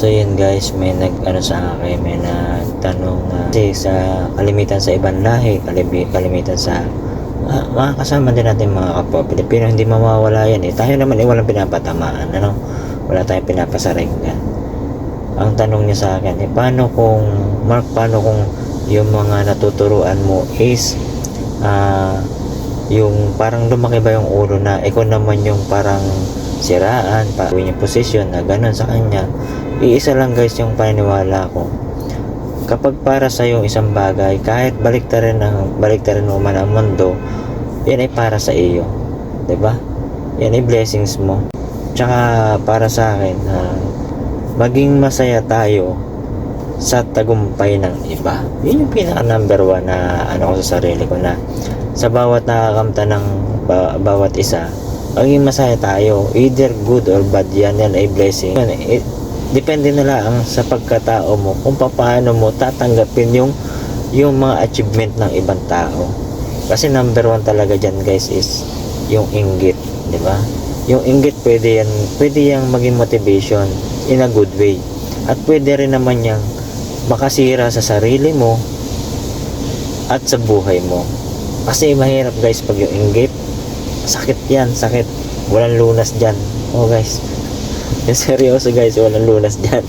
So yun guys, may nag-ano sa akin, may nagtanong kasi sa kalimitan sa ibang lahi, kalimitan sa mga kasama din natin mga kapwa Pilipino, hindi mawawala yan eh. Tayo naman walang pinapatamaan, ano? Wala tayong pinapasaringgan. Ang tanong niya sa akin, paano kung yung mga natuturuan mo is yung parang lumaki ba yung ulo na ikaw naman yung parang siraan, yung posisyon na ganun sa kanya. Iisa lang guys yung paniniwala ko. Kapag para sa yung isang bagay, kahit baliktarin mo man ang mundo, yan ay para sa iyo, 'di ba? Yan ay blessings mo. Tsaka para sa akin, maging masaya tayo sa tagumpay ng iba. Yun yung pinaka number 1 na ano ko sa sarili ko, na sa bawat nakakamta ng bawat isa, maging masaya tayo, either good or bad, yan ay blessing. Depende na lang sa pagkatao mo kung paano mo tatanggapin yung mga achievement ng ibang tao. Kasi number 1 talaga dyan guys is yung inggit, di ba? Yung inggit pwede yang maging motivation in a good way, at pwede rin naman yang makasira sa sarili mo at sa buhay mo. Kasi mahirap guys pag yung inggit, sakit yan, sakit, walang lunas dyan. Oh guys, seryoso guys, walang lunas dyan.